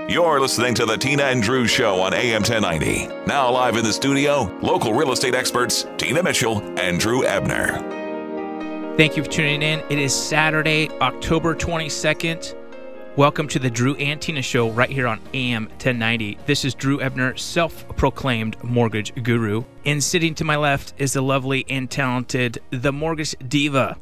You're listening to the Tina and Drew Show on AM 1090. Now live in the studio, local real estate experts Tina Mitchell and Drew Ebner. Thank you for tuning in. It is Saturday, October 22nd. Welcome to the Drew and Tina Show right here on AM 1090. This is Drew Ebner, self-proclaimed mortgage guru. And sitting to my left is the lovely and talented, the mortgage diva,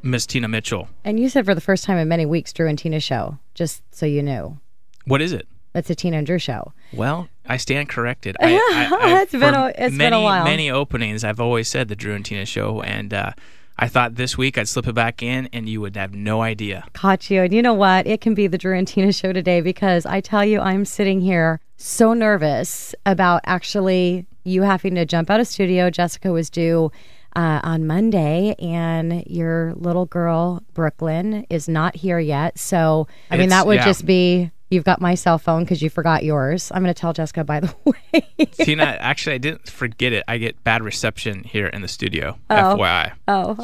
Miss Tina Mitchell. And you said for the first time in many weeks, Drew and Tina Show, just so you knew. What is it? It's a Tina and Drew Show. Well, I stand corrected. It's been a while. Many openings, I've always said the Drew and Tina Show, and I thought this week I'd slip it back in and you would have no idea. Caught you. And you know what? It can be the Drew and Tina Show today because I tell you, I'm sitting here so nervous about actually you having to jump out of studio. Jessica was due on Monday, and your little girl, Brooklyn, is not here yet. So, I mean, that would just be... You've got my cell phone because you forgot yours. I'm going to tell Jessica, by the way. Tina, actually, I didn't forget it. I get bad reception here in the studio, FYI.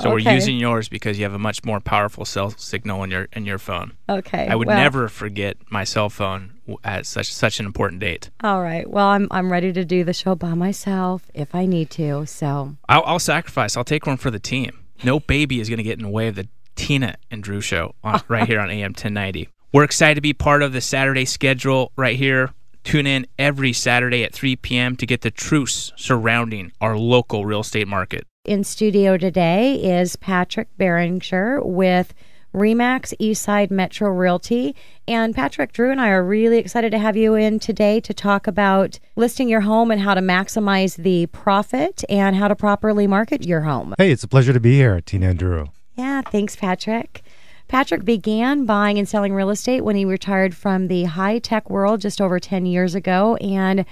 So we're using yours because you have a much more powerful cell signal in your phone. Okay. I would never forget my cell phone at such an important date. All right. Well, I'm ready to do the show by myself if I need to. So I'll sacrifice. I'll take one for the team. No baby is going to get in the way of the Tina and Drew Show right here on AM 1090. We're excited to be part of the Saturday schedule right here. Tune in every Saturday at 3 p.m. to get the truths surrounding our local real estate market. In studio today is Patrick Beringer with RE/MAX Eastside Metro Realty. And Patrick, Drew and I are really excited to have you in today to talk about listing your home and how to maximize the profit and how to properly market your home. Hey, it's a pleasure to be here, Tina and Drew. Yeah, thanks, Patrick. Patrick began buying and selling real estate when he retired from the high-tech world just over 10 years ago. And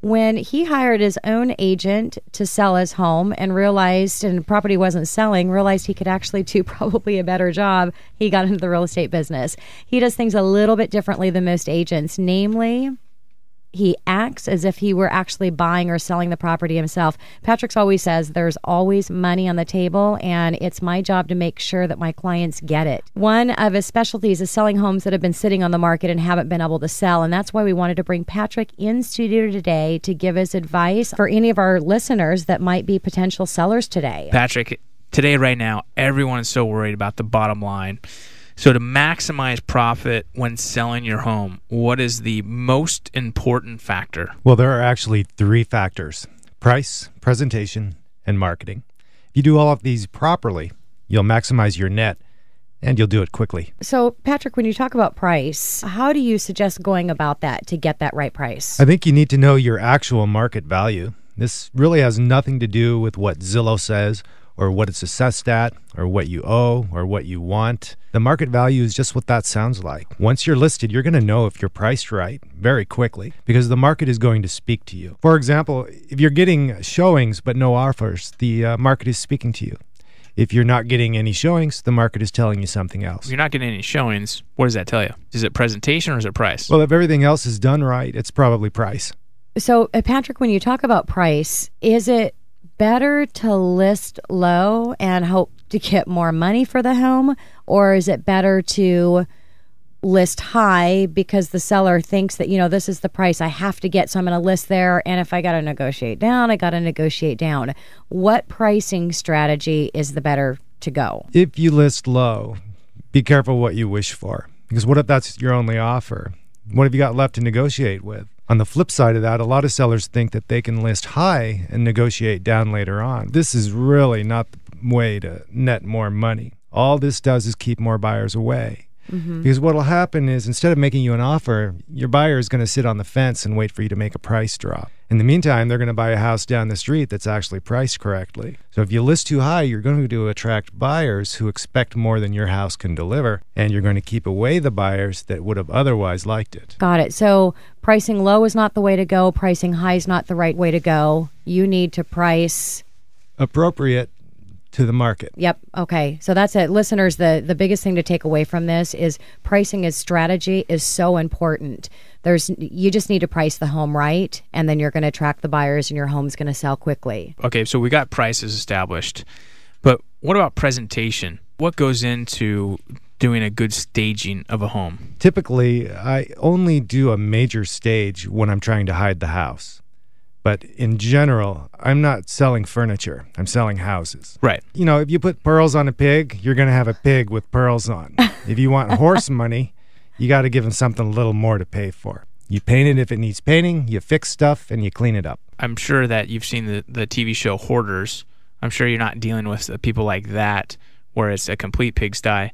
when he hired his own agent to sell his home and realized, and property wasn't selling, realized he could actually do probably a better job, he got into the real estate business. He does things a little bit differently than most agents. Namely, he acts as if he were actually buying or selling the property himself. Patrick always says there's always money on the table, and it's my job to make sure that my clients get it. One of his specialties is selling homes that have been sitting on the market and haven't been able to sell, and that's why we wanted to bring Patrick in studio today to give us advice for any of our listeners that might be potential sellers today. Patrick, today, right now, everyone is so worried about the bottom line. So to maximize profit when selling your home, what is the most important factor? Well, there are actually three factors: price, presentation, and marketing. If you do all of these properly, you'll maximize your net, and you'll do it quickly. So, Patrick, when you talk about price, how do you suggest going about that to get that right price? I think you need to know your actual market value. This really has nothing to do with what Zillow says, or what it's assessed at, or what you owe, or what you want. The market value is just what that sounds like. Once you're listed, you're going to know if you're priced right very quickly because the market is going to speak to you. For example, if you're getting showings but no offers, the market is speaking to you. If you're not getting any showings, the market is telling you something else. If you're not getting any showings, what does that tell you? Is it presentation or is it price? Well, if everything else is done right, it's probably price. So, Patrick, when you talk about price, is it better to list low and hope to get more money for the home, or is it better to list high because the seller thinks that, this is the price I have to get, so I'm going to list there, and if I got to negotiate down, I got to negotiate down? What pricing strategy is the better to go? If you list low, be careful what you wish for, because what if that's your only offer? What have you got left to negotiate with? On the flip side of that, a lot of sellers think that they can list high and negotiate down later on. This is really not the way to net more money. All this does is keep more buyers away. Mm-hmm. Because what will happen is instead of making you an offer, your buyer is going to sit on the fence and wait for you to make a price drop. In the meantime, they're going to buy a house down the street that's actually priced correctly. So if you list too high, you're going to attract buyers who expect more than your house can deliver, and you're going to keep away the buyers that would have otherwise liked it. Got it. So pricing low is not the way to go. Pricing high is not the right way to go. You need to price appropriate to the market. Yep. Okay. So that's it. Listeners, the biggest thing to take away from this is pricing as strategy is so important. You just need to price the home right, and then you're going to attract the buyers and your home's going to sell quickly. Okay. So we got prices established, but what about presentation? What goes into doing a good staging of a home? Typically, I only do a major stage when I'm trying to hide the house. But in general, I'm not selling furniture. I'm selling houses. Right. You know, if you put pearls on a pig, you're going to have a pig with pearls on. If you want horse money, you got to give them something a little more to pay for. You paint it if it needs painting, you fix stuff, and you clean it up. I'm sure that you've seen the TV show Hoarders. I'm sure you're not dealing with people like that where it's a complete pigsty.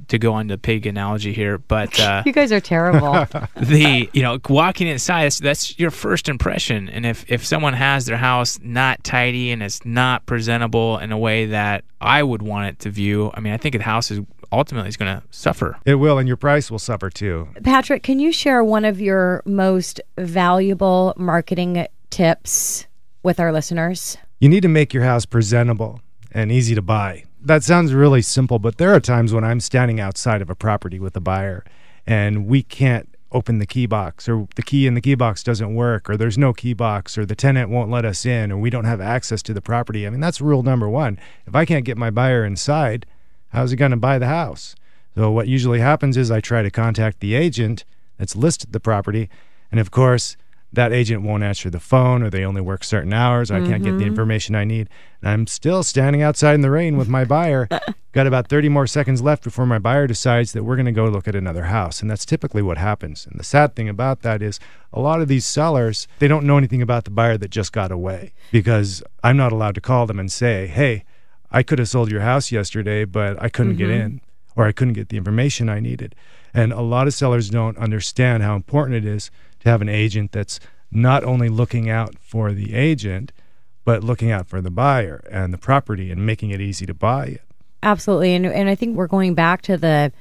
To go on the pig analogy here, but you guys are terrible. Walking inside, that's your first impression. And if someone has their house not tidy and it's not presentable in a way that I would want it to view, I mean, I think the house is ultimately going to suffer. It will, and your price will suffer too. Patrick, can you share one of your most valuable marketing tips with our listeners? You need to make your house presentable and easy to buy. That sounds really simple, but there are times when I'm standing outside of a property with a buyer and we can't open the key box, or the key in the key box doesn't work, or there's no key box, or the tenant won't let us in, or we don't have access to the property. I mean, that's rule number one. If I can't get my buyer inside, how's he going to buy the house? So what usually happens is I try to contact the agent that's listed the property, and of course, that agent won't answer the phone, or they only work certain hours, or I can't get the information I need. And I'm still standing outside in the rain with my buyer. Got about 30 more seconds left before my buyer decides that we're going to go look at another house. And that's typically what happens. And the sad thing about that is a lot of these sellers, they don't know anything about the buyer that just got away, because I'm not allowed to call them and say, hey, I could have sold your house yesterday, but I couldn't get in, or I couldn't get the information I needed. And a lot of sellers don't understand how important it is to have an agent that's not only looking out for the agent, but looking out for the buyer and the property and making it easy to buy it. Absolutely. And I think we're going back to the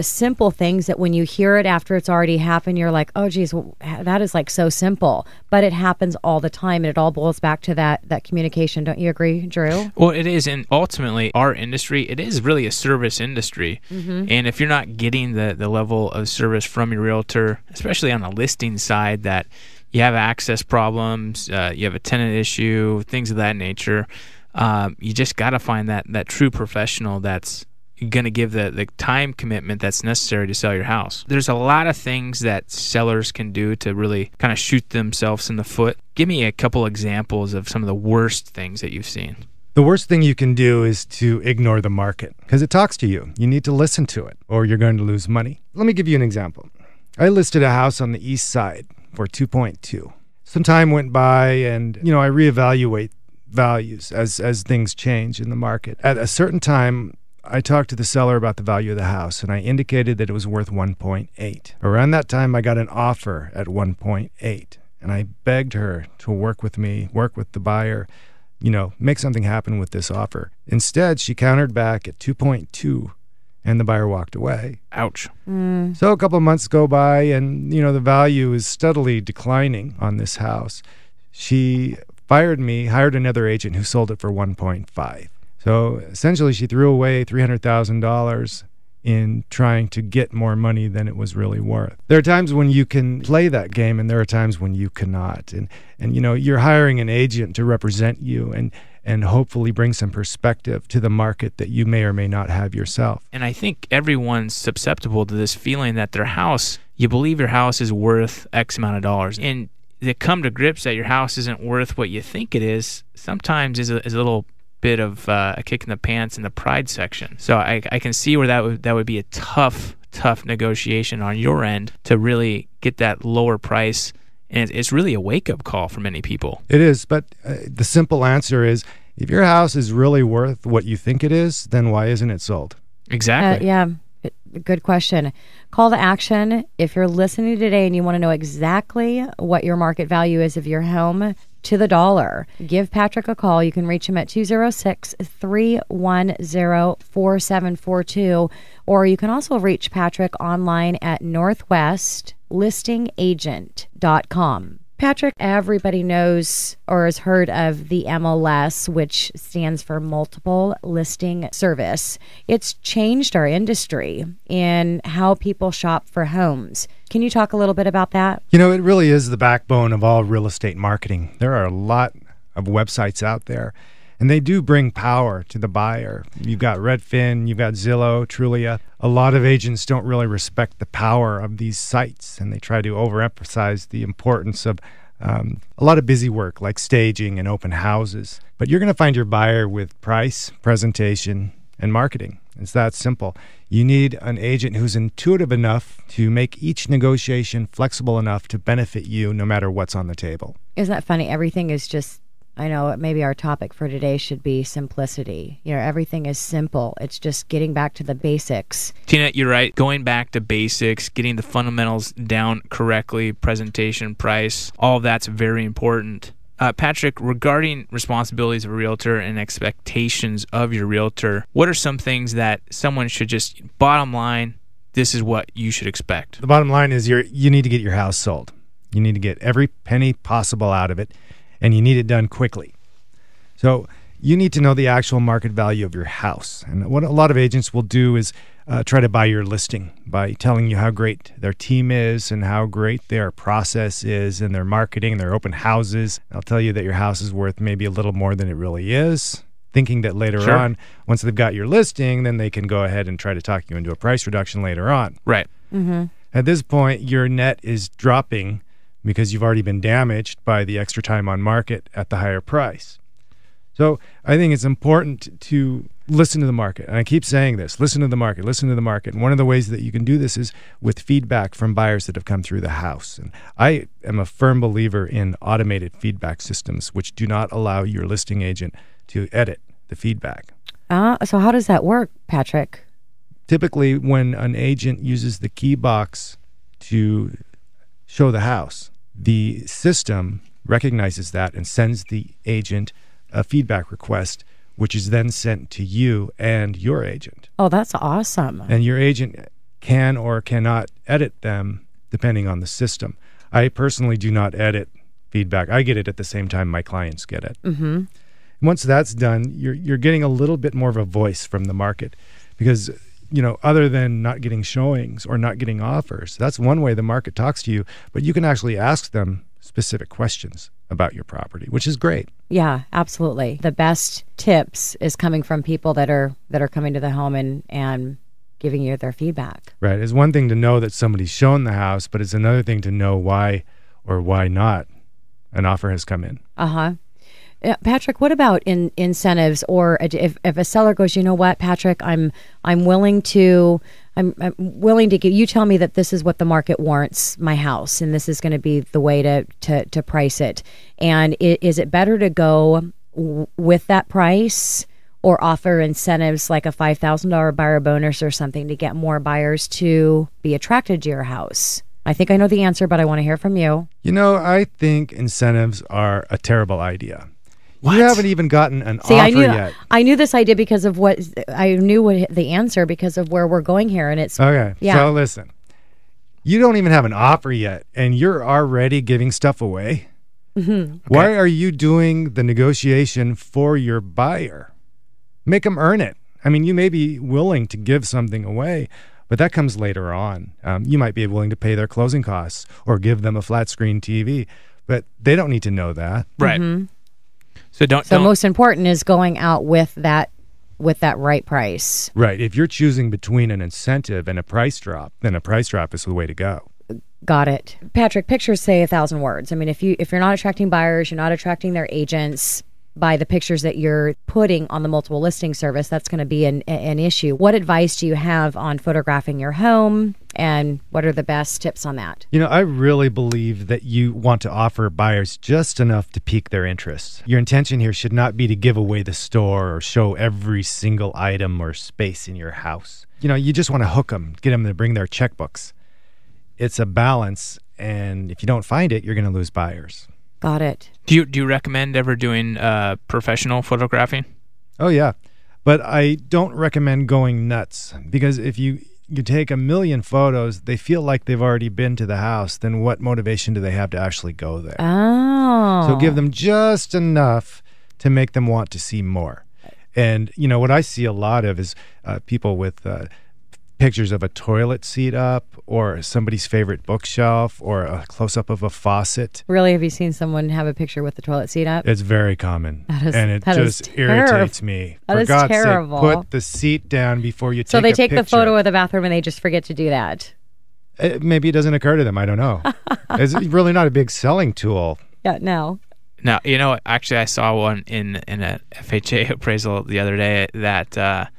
simple things that when you hear it after it's already happened, you're like, oh, geez, well, that is like so simple. But it happens all the time, and it all boils back to that communication. Don't you agree, Drew? Well, it is. And ultimately, our industry, it is really a service industry. And if you're not getting the level of service from your realtor, especially on the listing side, that you have access problems, you have a tenant issue, things of that nature, you just got to find that true professional that's going to give the time commitment that's necessary to sell your house. There's a lot of things that sellers can do to really kind of shoot themselves in the foot. Give me a couple examples of some of the worst things that you've seen. The worst thing you can do is to ignore the market, because it talks to you. You need to listen to it, or you're going to lose money. Let me give you an example. I listed a house on the east side for 2.2. Some time went by, and I reevaluate values as things change in the market. At a certain time, I talked to the seller about the value of the house, and I indicated that it was worth 1.8. Around that time, I got an offer at 1.8, and I begged her to work with me, work with the buyer, make something happen with this offer. Instead, she countered back at 2.2, and the buyer walked away. Ouch. So a couple of months go by, and, the value is steadily declining on this house. She fired me, hired another agent who sold it for 1.5. So essentially, she threw away $300,000 in trying to get more money than it was really worth. There are times when you can play that game, and there are times when you cannot. And you're hiring an agent to represent you and hopefully bring some perspective to the market that you may or may not have yourself. And I think everyone's susceptible to this feeling that you believe your house is worth X amount of dollars. And to come to grips that your house isn't worth what you think it is, sometimes is a little bit of a kick in the pants in the pride section. So I can see where that would be a tough negotiation on your end to really get that lower price. And it's really a wake-up call for many people. It is, but the simple answer is, if your house is really worth what you think it is, then why isn't it sold? Exactly. Good question. Call to action. If you're listening today and you want to know exactly what your market value is of your home to the dollar, give Patrick a call. You can reach him at 206-310-4742, or you can also reach Patrick online at northwestlistingagent.com. Patrick, everybody knows or has heard of the MLS, which stands for Multiple Listing Service. It's changed our industry in how people shop for homes. Can you talk a little bit about that? It really is the backbone of all real estate marketing. There are a lot of websites out there, And they do bring power to the buyer. You've got Redfin, you've got Zillow, Trulia. A lot of agents don't really respect the power of these sites, and they try to overemphasize the importance of a lot of busy work like staging and open houses. But you're going to find your buyer with price, presentation, and marketing. It's that simple. You need an agent who's intuitive enough to make each negotiation flexible enough to benefit you no matter what's on the table. Isn't that funny? Everything is just, I know maybe our topic for today should be simplicity. You know, everything is simple. It's just getting back to the basics. Tina, you're right. Going back to basics, getting the fundamentals down correctly, presentation, price, all of that's very important. Patrick, regarding responsibilities of a realtor and expectations of your realtor, what are some things that someone should just, bottom line, this is what you should expect? The bottom line is you need to get your house sold. You need to get every penny possible out of it, and you need it done quickly. So you need to know the actual market value of your house. And what a lot of agents will do is try to buy your listing by telling you how great their team is and how great their process is and their marketing and their open houses. They'll tell you that your house is worth maybe a little more than it really is, thinking that later on, once they've got your listing, then they can go ahead and try to talk you into a price reduction later on. Right. Mm-hmm. At this point, your net is dropping because you've already been damaged by the extra time on market at the higher price. So I think it's important to listen to the market. And I keep saying this, listen to the market, listen to the market. And one of the ways that you can do this is with feedback from buyers that have come through the house. And I am a firm believer in automated feedback systems, which do not allow your listing agent to edit the feedback. So how does that work, Patrick? Typically, when an agent uses the key box to show the house, the system recognizes that and sends the agent a feedback request, which is then sent to you and your agent. Oh, that's awesome. And your agent can or cannot edit them depending on the system. I personally do not edit feedback. I get it at the same time my clients get it. Mm-hmm. Once that's done, you're getting a little bit more of a voice from the market because, you know, other than not getting showings or not getting offers, that's one way the market talks to you, but you can actually ask them specific questions about your property, which is great. Yeah, absolutely. The best tips is coming from people that are coming to the home and giving you their feedback. Right. It's one thing to know that somebody's shown the house, but it's another thing to know why or why not an offer has come in. Uh-huh. Patrick, what about incentives, or if a seller goes, you know what, Patrick, I'm willing to give, you tell me that this is what the market warrants my house, and this is going to be the way to price it. And is it better to go with that price or offer incentives like a $5,000 buyer bonus or something to get more buyers to be attracted to your house? I think I know the answer, but I want to hear from you. You know, I think incentives are a terrible idea. What? You haven't even gotten an offer yet. I knew this idea because of the answer because of where we're going here, and it's okay. Yeah. So listen, you don't even have an offer yet, and you're already giving stuff away. Mm-hmm. Okay. Why are you doing the negotiation for your buyer? Make them earn it. I mean, you may be willing to give something away, but that comes later on. You might be willing to pay their closing costs or give them a flat screen TV, but they don't need to know that. Right. Mm-hmm. So don't. Most important is going out with that right price. Right. If you're choosing between an incentive and a price drop, then a price drop is the way to go. Got it. Patrick, pictures say 1,000 words. I mean, if you're not attracting buyers, you're not attracting their agents by the pictures that you're putting on the multiple listing service, that's going to be an issue. What advice do you have on photographing your home, and what are the best tips on that? You know, I really believe that you want to offer buyers just enough to pique their interest. Your intention here should not be to give away the store or show every single item or space in your house. You know, you just want to hook them, get them to bring their checkbooks. It's a balance, and if you don't find it, you're going to lose buyers. Got it. Do you recommend ever doing professional photographing? Oh, yeah. But I don't recommend going nuts, because if you take 1 million photos, they feel like they've already been to the house. Then what motivation do they have to actually go there? Oh. So give them just enough to make them want to see more. And, you know, what I see a lot of is people with pictures of a toilet seat up or somebody's favorite bookshelf or a close-up of a faucet. Really, have you seen someone have a picture with the toilet seat up? It's very common. And it just irritates me. That For is God's terrible. sake, put the seat down before you take a picture. So they take the photo of the bathroom and they just forget to do that. Maybe it doesn't occur to them. I don't know. It's really not a big selling tool. Yeah, no. Now, you know, actually, I saw one in a FHA appraisal the other day that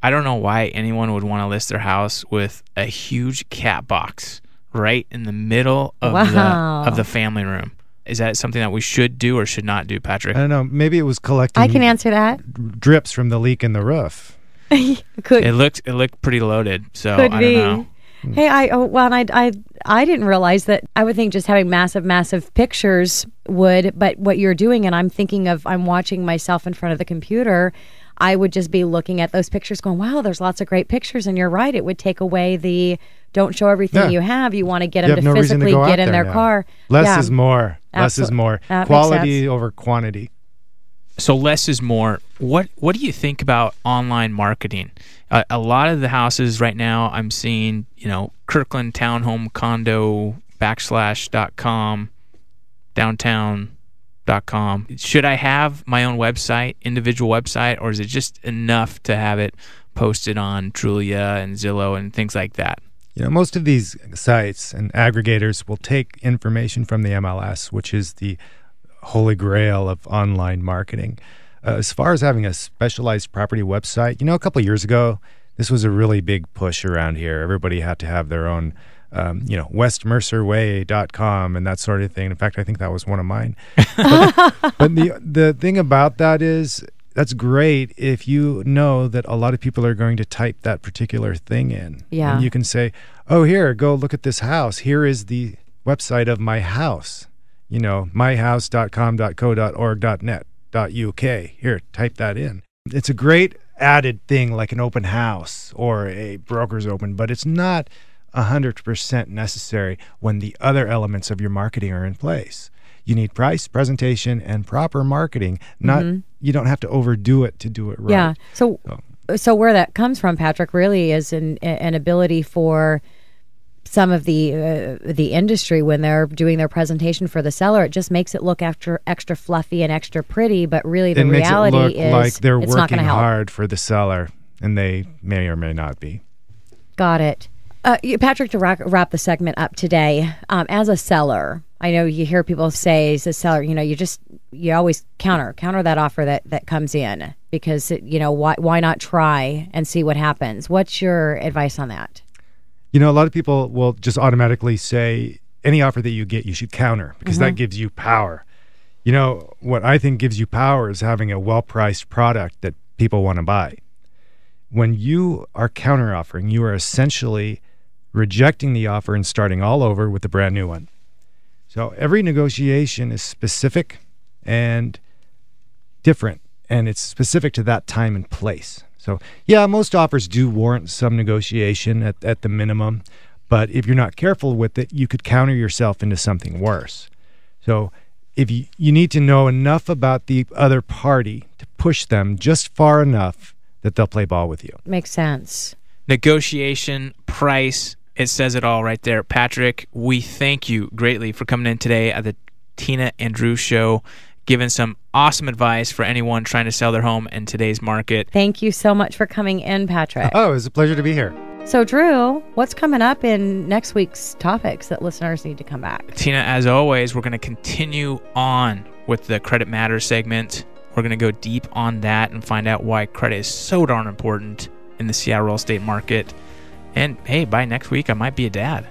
I don't know why anyone would want to list their house with a huge cat box right in the middle of the family room. Is that something that we should do or should not do, Patrick? I don't know. Maybe it was collecting. I can answer that. Drips from the leak in the roof. Could It looked pretty loaded. So could I be. don't know. Hey, I didn't realize that. I would think just having massive pictures would, but what you're doing, and I'm watching myself in front of the computer, I would just be looking at those pictures going, wow, there's lots of great pictures, and you're right, it would take away the don't show everything you have. You want to get them to physically get in their car. Less is more. Less is more. Quality over quantity. So less is more. What do you think about online marketing? A lot of the houses right now I'm seeing, Kirkland Townhome Condo /.com, downtown.com. Should I have my own website, individual website, or is it just enough to have it posted on Trulia and Zillow and things like that? Most of these sites and aggregators will take information from the MLS, which is the holy grail of online marketing. As far as having a specialized property website, a couple of years ago, this was a really big push around here. Everybody had to have their own, westmercerway.com and that sort of thing. In fact, I think that was one of mine. But the thing about that is that's great if you know that a lot of people are going to type that particular thing in. Yeah. And you can say, oh, here, go look at this house. Here is the website of my house. myhouse.com.co.org.net.uk. Here, type that in. It's a great added thing like an open house or a broker's open, but it's not 100% necessary when the other elements of your marketing are in place. You need price, presentation, and proper marketing. You don't have to overdo it to do it right. Yeah. So where that comes from, Patrick, really is an ability for some of the industry when they're doing their presentation for the seller. It just makes it look extra fluffy and extra pretty, but really the reality is it like they're it's not working gonna help. hard for the seller, and they may or may not be. Got it. Patrick, to wrap the segment up today, as a seller, I know you hear people say, as a seller, you always counter that offer that comes in because, why not try and see what happens? What's your advice on that? A lot of people will just automatically say any offer that you get, you should counter because that gives you power. What I think gives you power is having a well-priced product that people want to buy. When you are counter-offering, you are essentially rejecting the offer and starting all over with a brand new one. So every negotiation is specific and different, and it's specific to that time and place. So, yeah, most offers do warrant some negotiation at the minimum, but if you're not careful with it, you could counter yourself into something worse. So if you need to know enough about the other party to push them just far enough that they'll play ball with you. Makes sense. Negotiation, price, it says it all right there. Patrick, we thank you greatly for coming in today at the Tina and Drew Show, giving some awesome advice for anyone trying to sell their home in today's market. Thank you so much for coming in, Patrick. Oh, it was a pleasure to be here. So, Drew, what's coming up in next week's topics that listeners need to come back? Tina, as always, we're going to continue on with the Credit Matters segment. We're going to go deep on that and find out why credit is so darn important in the Seattle real estate market. And, hey, by next week, I might be a dad.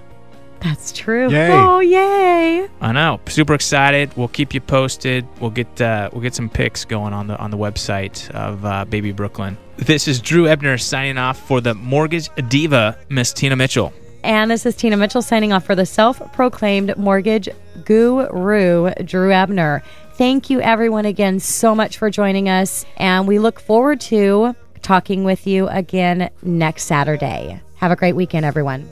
That's true. Yay. Oh, yay. I know. Super excited. We'll keep you posted. We'll get some pics going on the website of Baby Brooklyn. This is Drew Ebner signing off for the Mortgage Diva, Miss Tina Mitchell. And this is Tina Mitchell signing off for the self-proclaimed mortgage guru, Drew Ebner. Thank you, everyone, again, so much for joining us. And we look forward to talking with you again next Saturday. Have a great weekend, everyone.